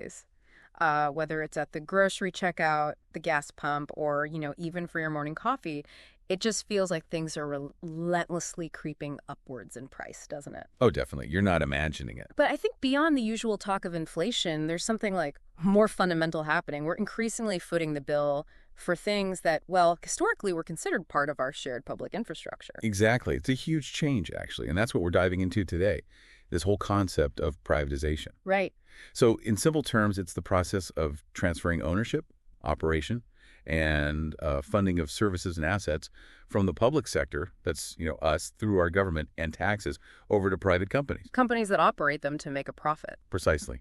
ways. Whether it's at the grocery checkout, the gas pump, or, even for your morning coffee, it just feels like things are relentlessly creeping upwards in price, doesn't it? Oh, definitely. You're not imagining it. But I think beyond the usual talk of inflation, there's something like more fundamental happening. We're increasingly footing the bill for things that, well, historically were considered part of our shared public infrastructure. Exactly. It's a huge change, actually. And that's what we're diving into today, this whole concept of privatization. Right. So in simple terms, it's the process of transferring ownership, operation, and funding of services and assets from the public sector, that's, us, through our government and taxes, over to private companies. Companies that operate them to make a profit. Precisely.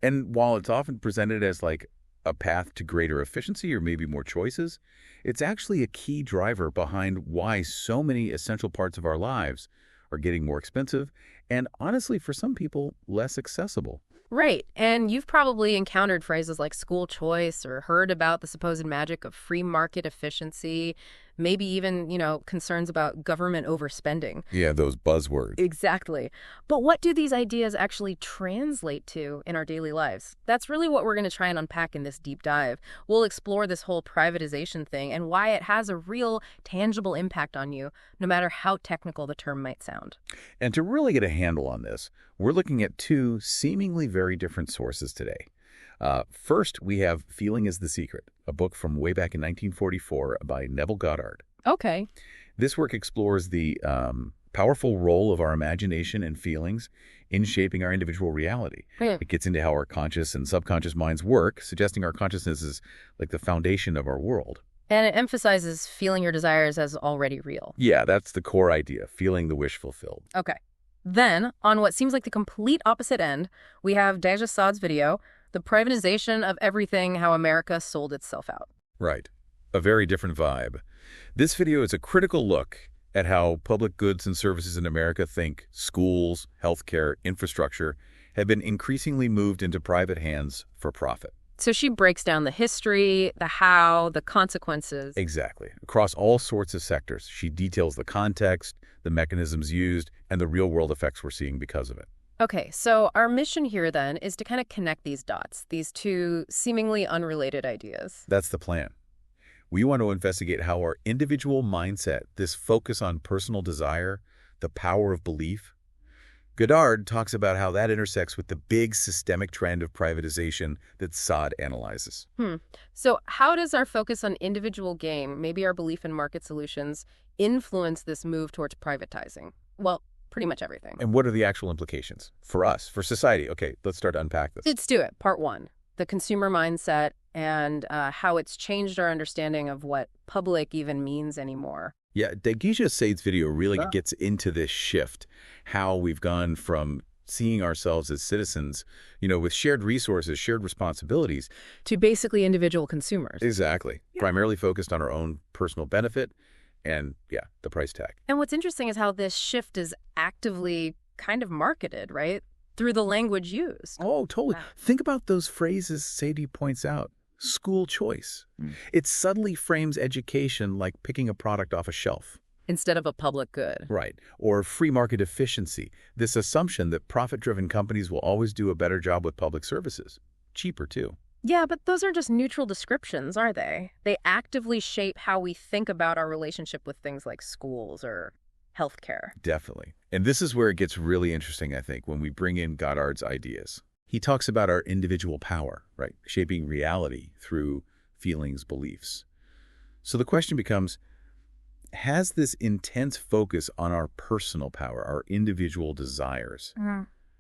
And while it's often presented as like a path to greater efficiency or maybe more choices, it's actually a key driver behind why so many essential parts of our lives are getting more expensive and, honestly, for some people, less accessible. Right. And you've probably encountered phrases like school choice or heard about the supposed magic of free market efficiency, maybe even, concerns about government overspending. Yeah, those buzzwords. Exactly. But what do these ideas actually translate to in our daily lives? That's really what we're going to try and unpack in this deep dive. We'll explore this whole privatization thing and why it has a real, tangible impact on you, no matter how technical the term might sound. And to really get a handle on this, we're looking at two seemingly very different sources today. First, we have Feeling is the Secret, a book from way back in 1944 by Neville Goddard. Okay. This work explores the powerful role of our imagination and feelings in shaping our individual reality. It gets into how our conscious and subconscious minds work, suggesting our consciousness is like the foundation of our world. And it emphasizes feeling your desires as already real. Yeah, that's the core idea, feeling the wish fulfilled. Okay. Then, on what seems like the complete opposite end, we have Deja Saad's video, The Privatization of Everything, How America Sold Itself Out. Right. A very different vibe. This video is a critical look at how public goods and services in America think schools, healthcare, infrastructure have been increasingly moved into private hands for profit. So she breaks down the history, the how, the consequences. Exactly. Across all sorts of sectors, she details the context, the mechanisms used, and the real-world effects we're seeing because of it. Okay, so our mission here then is to kind of connect these dots, these two seemingly unrelated ideas. That's the plan. We want to investigate how our individual mindset, this focus on personal desire, the power of belief. Goddard talks about how that intersects with the big systemic trend of privatization that Saad analyzes. So how does our focus on individual gain, maybe our belief in market solutions, influence this move towards privatizing? Well, pretty much everything. And what are the actual implications for us, for society? Okay, let's start to unpack this. Let's do it. Part one, the consumer mindset and how it's changed our understanding of what public even means anymore. Yeah, Degisha Said's video really gets into this shift, how we've gone from seeing ourselves as citizens, with shared resources, shared responsibilities. To basically individual consumers. Exactly. Yeah. Primarily focused on our own personal benefit and, the price tag. And what's interesting is how this shift is actively kind of marketed, right? Through the language used. Oh, totally. Wow. Think about those phrases Sadie points out. School choice. It subtly frames education like picking a product off a shelf. Instead of a public good. Right. Or free market efficiency, this assumption that profit-driven companies will always do a better job with public services. Cheaper, too. Yeah, but those are just neutral descriptions, are they? They actively shape how we think about our relationship with things like schools or healthcare. Definitely. And this is where it gets really interesting, I think, when we bring in Goddard's ideas. He talks about our individual power, right? Shaping reality through feelings, beliefs. So the question becomes, has this intense focus on our personal power, our individual desires,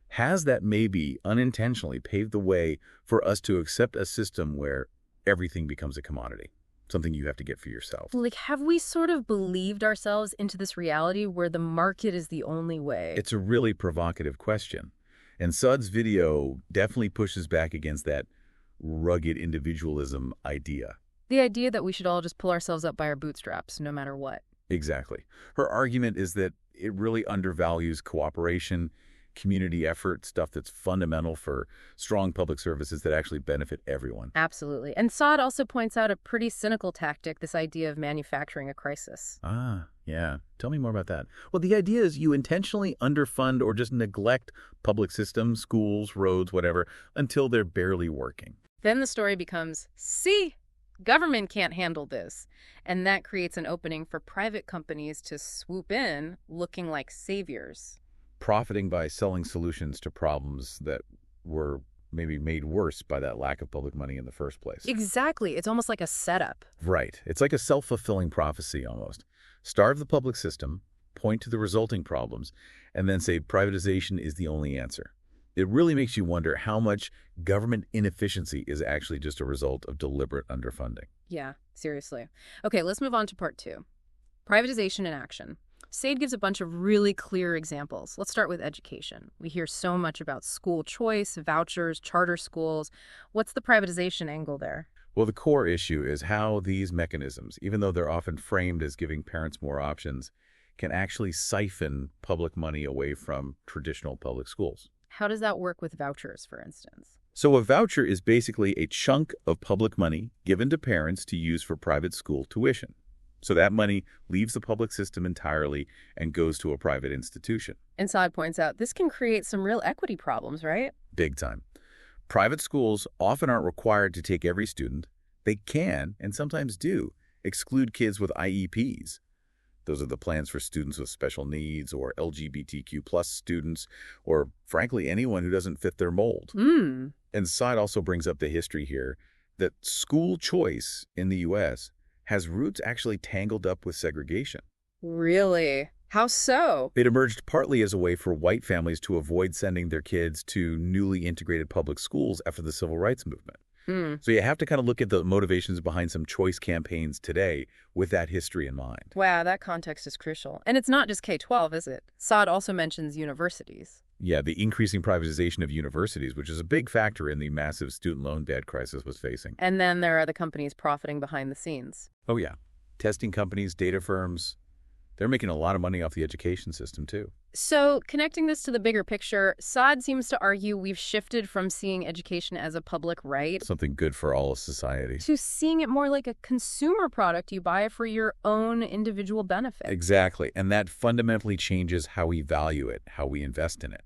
has that maybe unintentionally paved the way for us to accept a system where everything becomes a commodity, something you have to get for yourself? Like, have we sort of believed ourselves into this reality where the market is the only way? It's a really provocative question. And Saad's video definitely pushes back against that rugged individualism idea. The idea that we should all just pull ourselves up by our bootstraps, no matter what. Exactly. Her argument is that it really undervalues cooperation, community effort, stuff that's fundamental for strong public services that actually benefit everyone. Absolutely. And Saad also points out a pretty cynical tactic, this idea of manufacturing a crisis. Yeah. Tell me more about that. Well, the idea is you intentionally underfund or just neglect public systems, schools, roads, whatever, until they're barely working. Then the story becomes, see, government can't handle this. And that creates an opening for private companies to swoop in looking like saviors. Profiting by selling solutions to problems that were maybe made worse by that lack of public money in the first place. Exactly. It's almost like a setup. Right. It's like a self-fulfilling prophecy almost. Starve the public system, point to the resulting problems, and then say privatization is the only answer. It really makes you wonder how much government inefficiency is actually just a result of deliberate underfunding. Yeah, seriously. Okay, let's move on to part 2. Privatization in action. Sade gives a bunch of really clear examples. Let's start with education. We hear so much about school choice, vouchers, charter schools. What's the privatization angle there? Well, the core issue is how these mechanisms, even though they're often framed as giving parents more options, can actually siphon public money away from traditional public schools. How does that work with vouchers, for instance? So a voucher is basically a chunk of public money given to parents to use for private school tuition. So that money leaves the public system entirely and goes to a private institution. And Saad points out this can create some real equity problems, right? Big time. Private schools often aren't required to take every student. They can, and sometimes do, exclude kids with IEPs. Those are the plans for students with special needs or LGBTQ plus students, or frankly, anyone who doesn't fit their mold. And Saad also brings up the history here that school choice in the U.S. has roots actually tangled up with segregation. Really? How so? It emerged partly as a way for white families to avoid sending their kids to newly integrated public schools after the civil rights movement. So you have to kind of look at the motivations behind some choice campaigns today with that history in mind. Wow, that context is crucial. And it's not just K-12, is it? Saad also mentions universities. Yeah, the increasing privatization of universities, which is a big factor in the massive student loan debt crisis was facing. And then there are the companies profiting behind the scenes. Oh, yeah. Testing companies, data firms, they're making a lot of money off the education system, too. So connecting this to the bigger picture, Saad seems to argue we've shifted from seeing education as a public right Something good for all of society. to seeing it more like a consumer product you buy for your own individual benefit. Exactly. And that fundamentally changes how we value it, how we invest in it.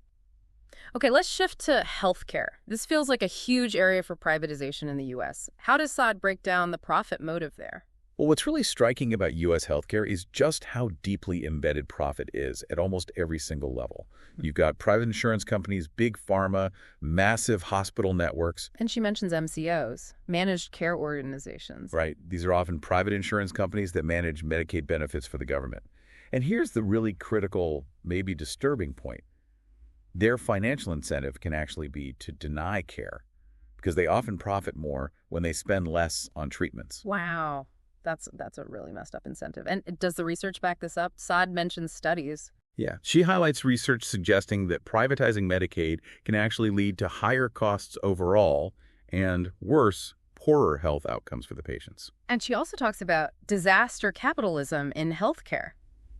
Okay, let's shift to healthcare. This feels like a huge area for privatization in the U.S. How does Saad break down the profit motive there? Well, what's really striking about U.S. healthcare is just how deeply embedded profit is at almost every single level. You've got private insurance companies, big pharma, massive hospital networks. And she mentions MCOs, managed care organizations. Right. These are often private insurance companies that manage Medicaid benefits for the government. And here's the really critical, maybe disturbing point. Their financial incentive can actually be to deny care because they often profit more when they spend less on treatments. Wow. That's a really messed up incentive. And does the research back this up? Saad mentions studies. Yeah. She highlights research suggesting that privatizing Medicaid can actually lead to higher costs overall and worse, poorer health outcomes for the patients. And she also talks about disaster capitalism in healthcare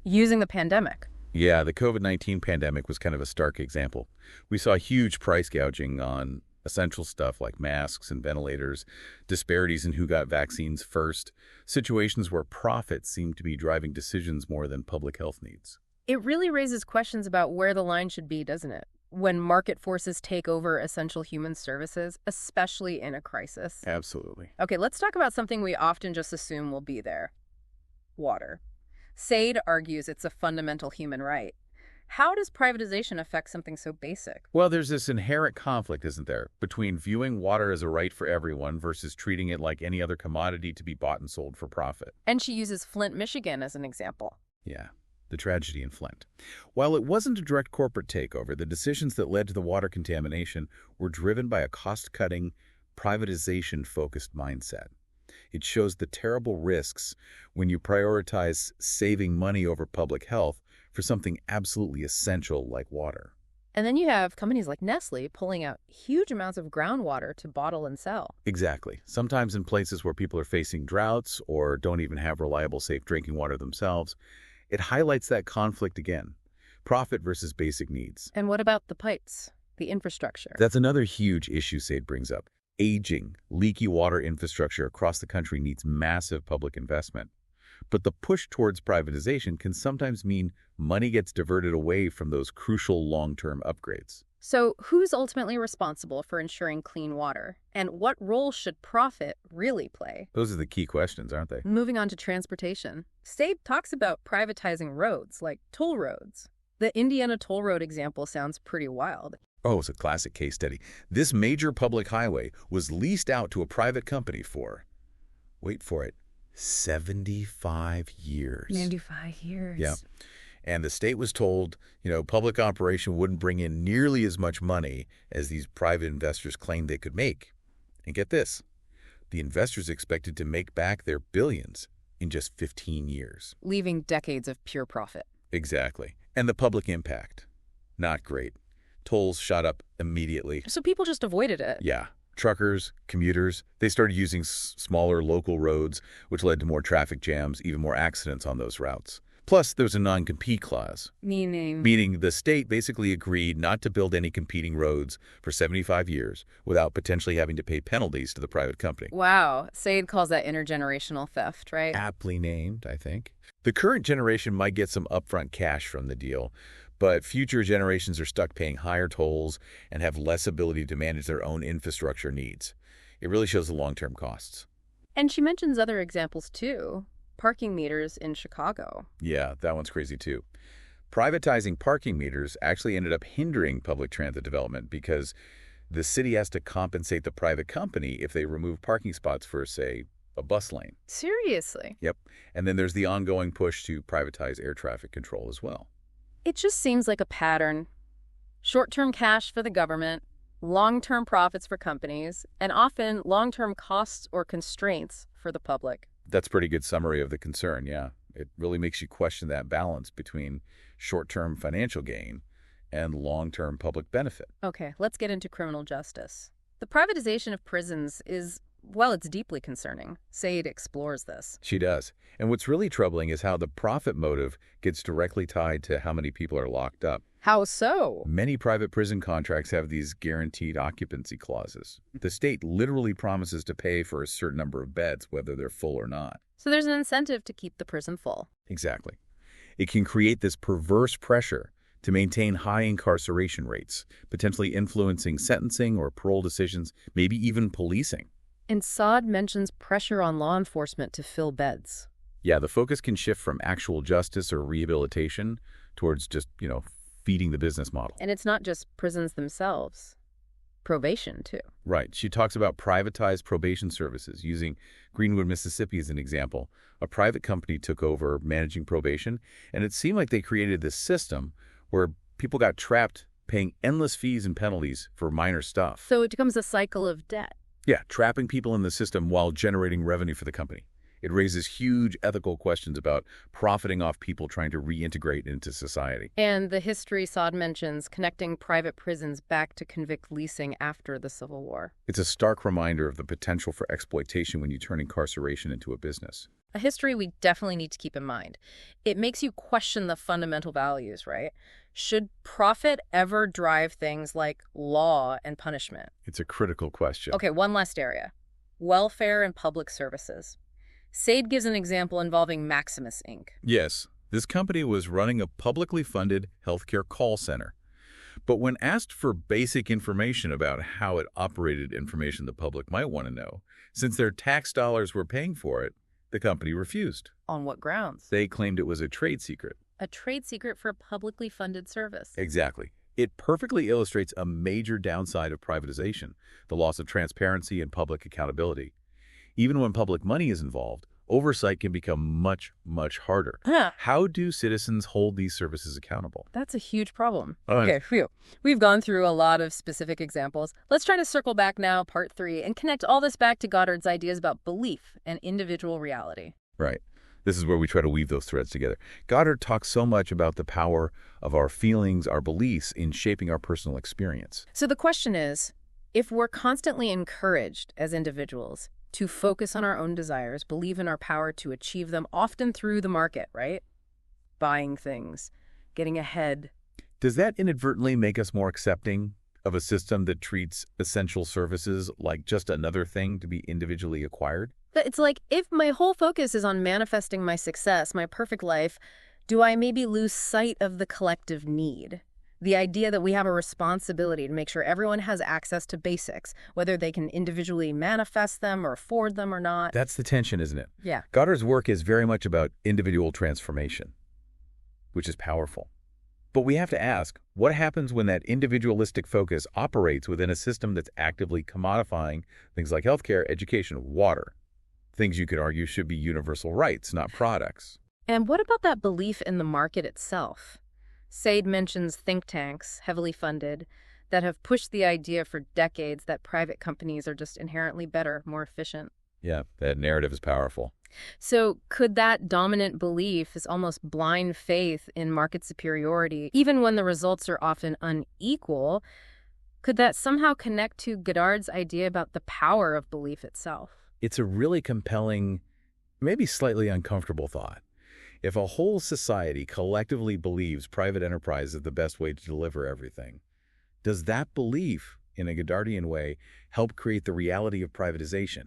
using the pandemic. Yeah, the COVID-19 pandemic was kind of a stark example. We saw huge price gouging on essential stuff like masks and ventilators, disparities in who got vaccines first, situations where profit seemed to be driving decisions more than public health needs. It really raises questions about where the line should be, doesn't it? When market forces take over essential human services, especially in a crisis. Absolutely. Okay, let's talk about something we often just assume will be there. Water. Sade argues it's a fundamental human right. How does privatization affect something so basic? Well, there's this inherent conflict, isn't there, between viewing water as a right for everyone versus treating it like any other commodity to be bought and sold for profit. And she uses Flint, Michigan as an example. Yeah, the tragedy in Flint. While it wasn't a direct corporate takeover, the decisions that led to the water contamination were driven by a cost-cutting, privatization-focused mindset. It shows the terrible risks when you prioritize saving money over public health for something absolutely essential like water. And then you have companies like Nestle pulling out huge amounts of groundwater to bottle and sell. Exactly. Sometimes in places where people are facing droughts or don't even have reliable, safe drinking water themselves. It highlights that conflict again. Profit versus basic needs. And what about the pipes, the infrastructure? That's another huge issue Sade brings up. Aging, leaky water infrastructure across the country needs massive public investment. But the push towards privatization can sometimes mean money gets diverted away from those crucial long-term upgrades. So who's ultimately responsible for ensuring clean water? And what role should profit really play? Those are the key questions, aren't they? Moving on to transportation. Sabe talks about privatizing roads, like toll roads. The Indiana toll road example sounds pretty wild. Oh, it's a classic case study. This major public highway was leased out to a private company for, wait for it, 75 years. 95 years. Yeah. And the state was told, public operation wouldn't bring in nearly as much money as these private investors claimed they could make. And get this, the investors expected to make back their billions in just 15 years. Leaving decades of pure profit. Exactly. And the public impact, not great. Tolls shot up immediately. So people just avoided it. Yeah. Truckers, commuters, they started using smaller local roads, which led to more traffic jams, even more accidents on those routes. Plus, there's a non-compete clause. Meaning the state basically agreed not to build any competing roads for 75 years without potentially having to pay penalties to the private company. Wow. Said calls that intergenerational theft, right? Aptly named, I think. The current generation might get some upfront cash from the deal, but future generations are stuck paying higher tolls and have less ability to manage their own infrastructure needs. It really shows the long-term costs. And she mentions other examples, too. Parking meters in Chicago. Yeah, that one's crazy, too. Privatizing parking meters actually ended up hindering public transit development because the city has to compensate the private company if they remove parking spots for, say, a bus lane. Seriously? Yep. And then there's the ongoing push to privatize air traffic control as well. It just seems like a pattern. Short-term cash for the government, long-term profits for companies, and often long-term costs or constraints for the public. That's a pretty good summary of the concern, yeah. It really makes you question that balance between short-term financial gain and long-term public benefit. Okay, let's get into criminal justice. The privatization of prisons is, well, it's deeply concerning. Said explores this. She does. And what's really troubling is how the profit motive gets directly tied to how many people are locked up. How so? Many private prison contracts have these guaranteed occupancy clauses. The state literally promises to pay for a certain number of beds, whether they're full or not. So there's an incentive to keep the prison full. Exactly. It can create this perverse pressure to maintain high incarceration rates, potentially influencing sentencing or parole decisions, maybe even policing. And Saad mentions pressure on law enforcement to fill beds. Yeah, the focus can shift from actual justice or rehabilitation towards just, feeding the business model. And it's not just prisons themselves. Probation, too. Right. She talks about privatized probation services, using Greenwood, Mississippi as an example. A private company took over managing probation, and it seemed like they created this system where people got trapped paying endless fees and penalties for minor stuff. So it becomes a cycle of debt. Yeah, trapping people in the system while generating revenue for the company. It raises huge ethical questions about profiting off people trying to reintegrate into society. And the history Saad mentions connecting private prisons back to convict leasing after the Civil War. It's a stark reminder of the potential for exploitation when you turn incarceration into a business. A history we definitely need to keep in mind. It makes you question the fundamental values, right? Should profit ever drive things like law and punishment? It's a critical question. Okay, one last area. Welfare and public services. Said gives an example involving Maximus, Inc. Yes, this company was running a publicly funded healthcare call center. But when asked for basic information about how it operated, information the public might want to know, since their tax dollars were paying for it, the company refused. On what grounds? They claimed it was a trade secret. A trade secret for a publicly funded service. Exactly. It perfectly illustrates a major downside of privatization, the loss of transparency and public accountability. Even when public money is involved, oversight can become much, much harder. How do citizens hold these services accountable? That's a huge problem. Okay, phew. We've gone through a lot of specific examples. Let's try to circle back now, part 3, and connect all this back to Goddard's ideas about belief and individual reality. Right. This is where we try to weave those threads together. Goddard talks so much about the power of our feelings, our beliefs in shaping our personal experience. So the question is, if we're constantly encouraged as individuals to focus on our own desires, believe in our power to achieve them, often through the market, right? Buying things, getting ahead. Does that inadvertently make us more accepting of a system that treats essential services like just another thing to be individually acquired? But it's like, if my whole focus is on manifesting my success, my perfect life, do I maybe lose sight of the collective need? The idea that we have a responsibility to make sure everyone has access to basics, whether they can individually manifest them or afford them or not. That's the tension, isn't it? Yeah. Goddard's work is very much about individual transformation, which is powerful. But we have to ask, what happens when that individualistic focus operates within a system that's actively commodifying things like healthcare, education, water? Things you could argue should be universal rights, not products. And what about that belief in the market itself? Said mentions think tanks, heavily funded, that have pushed the idea for decades that private companies are just inherently better, more efficient. Yeah, that narrative is powerful. So could that dominant belief, is almost blind faith in market superiority, even when the results are often unequal, could that somehow connect to Goddard's idea about the power of belief itself? It's a really compelling, maybe slightly uncomfortable thought. If a whole society collectively believes private enterprise is the best way to deliver everything, does that belief, in a Goddardian way, help create the reality of privatization?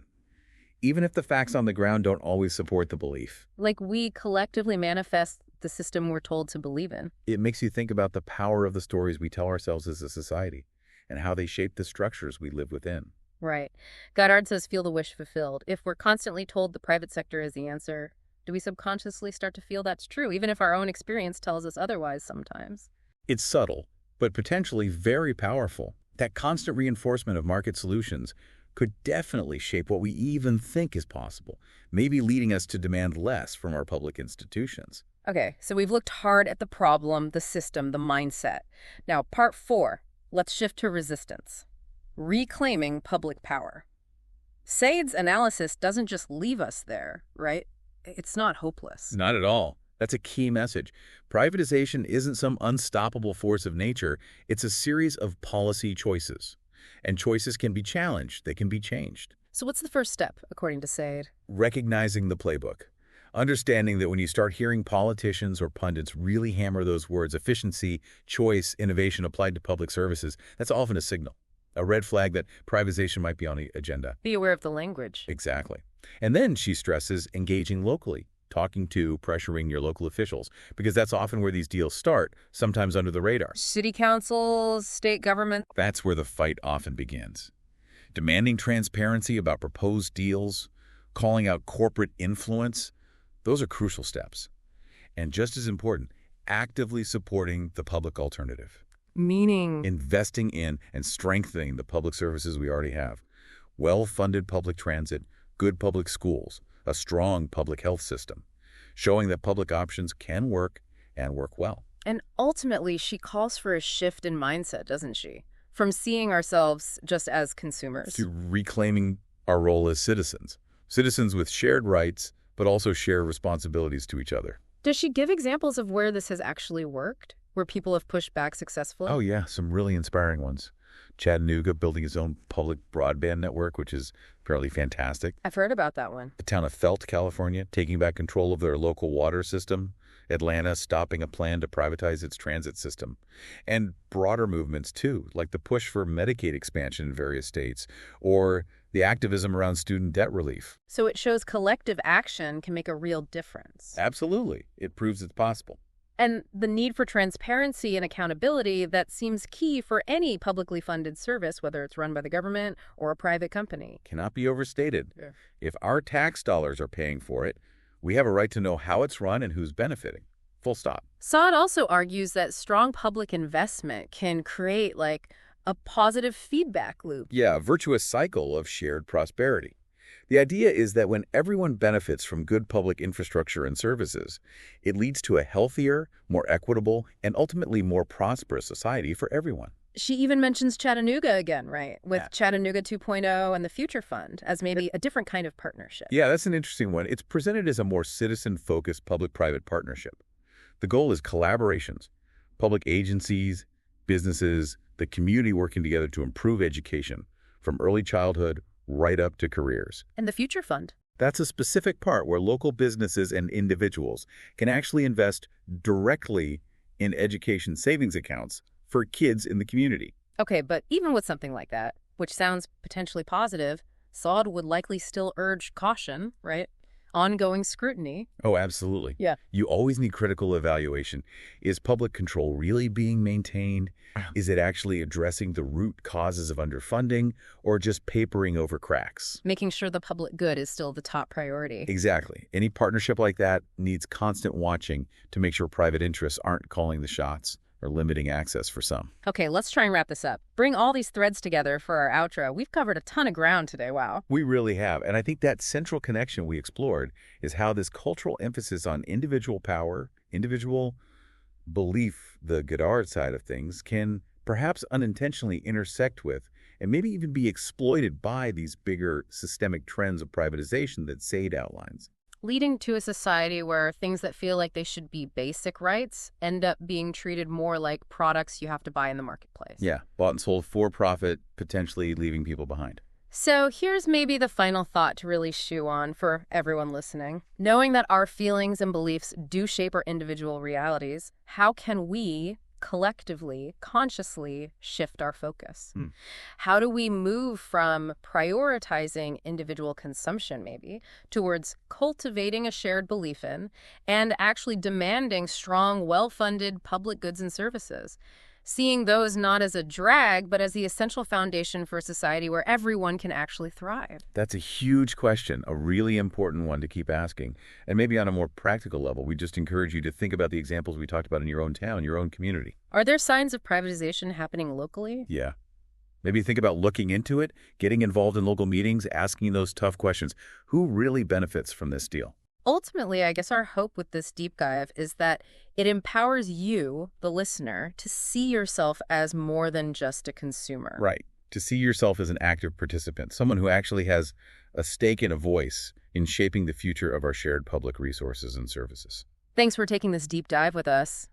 Even if the facts on the ground don't always support the belief. Like we collectively manifest the system we're told to believe in. It makes you think about the power of the stories we tell ourselves as a society and how they shape the structures we live within. Right. Goddard says feel the wish fulfilled. If we're constantly told the private sector is the answer, do we subconsciously start to feel that's true, even if our own experience tells us otherwise sometimes? It's subtle, but potentially very powerful. That constant reinforcement of market solutions could definitely shape what we even think is possible, maybe leading us to demand less from our public institutions. Okay, so we've looked hard at the problem, the system, the mindset. Now, part 4, let's shift to resistance. Reclaiming public power. Said's analysis doesn't just leave us there, right? It's not hopeless. Not at all. That's a key message. Privatization isn't some unstoppable force of nature. It's a series of policy choices. And choices can be challenged. They can be changed. So what's the first step, according to Said? Recognizing the playbook. Understanding that when you start hearing politicians or pundits really hammer those words, efficiency, choice, innovation applied to public services, that's often a signal, a red flag that privatization might be on the agenda. Be aware of the language. Exactly. And then she stresses engaging locally, talking to, pressuring your local officials, because that's often where these deals start, sometimes under the radar. City councils, state government. That's where the fight often begins. Demanding transparency about proposed deals, calling out corporate influence, those are crucial steps. And just as important, actively supporting the public alternative. Meaning? Investing in and strengthening the public services we already have. Well-funded public transit, good public schools, a strong public health system, showing that public options can work and work well. And ultimately, she calls for a shift in mindset, doesn't she? From seeing ourselves just as consumers. To reclaiming our role as citizens. Citizens with shared rights, but also shared responsibilities to each other. Does she give examples of where this has actually worked? Where people have pushed back successfully? Oh yeah, some really inspiring ones. Chattanooga building its own public broadband network, which is fairly fantastic. I've heard about that one. The town of Felt, California, taking back control of their local water system. Atlanta stopping a plan to privatize its transit system. And broader movements, too, like the push for Medicaid expansion in various states, or the activism around student debt relief. So it shows collective action can make a real difference. Absolutely. It proves it's possible. And the need for transparency and accountability that seems key for any publicly funded service, whether it's run by the government or a private company. Cannot be overstated. Yeah. If our tax dollars are paying for it, we have a right to know how it's run and who's benefiting. Full stop. Saad also argues that strong public investment can create, like, a positive feedback loop. Yeah, a virtuous cycle of shared prosperity. The idea is that when everyone benefits from good public infrastructure and services, it leads to a healthier, more equitable, and ultimately more prosperous society for everyone. She even mentions Chattanooga again, right? With Yeah. Chattanooga 2.0 and the Future Fund as maybe a different kind of partnership. Yeah, that's an interesting one. It's presented as a more citizen-focused public-private partnership. The goal is collaborations, public agencies, businesses, the community working together to improve education from early childhood right up to careers. And the Future Fund. That's a specific part where local businesses and individuals can actually invest directly in education savings accounts for kids in the community. Okay, but even with something like that, which sounds potentially positive, Saud would likely still urge caution, right? Ongoing scrutiny. Oh, absolutely. Yeah. You always need critical evaluation. Is public control really being maintained? Is it actually addressing the root causes of underfunding or just papering over cracks? Making sure the public good is still the top priority. Exactly. Any partnership like that needs constant watching to make sure private interests aren't calling the shots or limiting access for some. Okay, let's try and wrap this up. Bring all these threads together for our outro. We've covered a ton of ground today, wow. We really have. And I think that central connection we explored is how this cultural emphasis on individual power, individual belief, the Goddard side of things, can perhaps unintentionally intersect with and maybe even be exploited by these bigger systemic trends of privatization that Said outlines. Leading to a society where things that feel like they should be basic rights end up being treated more like products you have to buy in the marketplace. Yeah, bought and sold for profit, potentially leaving people behind. So here's maybe the final thought to really chew on for everyone listening. Knowing that our feelings and beliefs do shape our individual realities, how can we collectively, consciously shift our focus? How do we move from prioritizing individual consumption, maybe, towards cultivating a shared belief in and actually demanding strong, well-funded public goods and services? Seeing those not as a drag, but as the essential foundation for a society where everyone can actually thrive. That's a huge question, a really important one to keep asking. And maybe on a more practical level, we just encourage you to think about the examples we talked about in your own town, your own community. Are there signs of privatization happening locally? Yeah. Maybe think about looking into it, getting involved in local meetings, asking those tough questions. Who really benefits from this deal? Ultimately, I guess our hope with this deep dive is that it empowers you, the listener, to see yourself as more than just a consumer. Right. To see yourself as an active participant, someone who actually has a stake and a voice in shaping the future of our shared public resources and services. Thanks for taking this deep dive with us.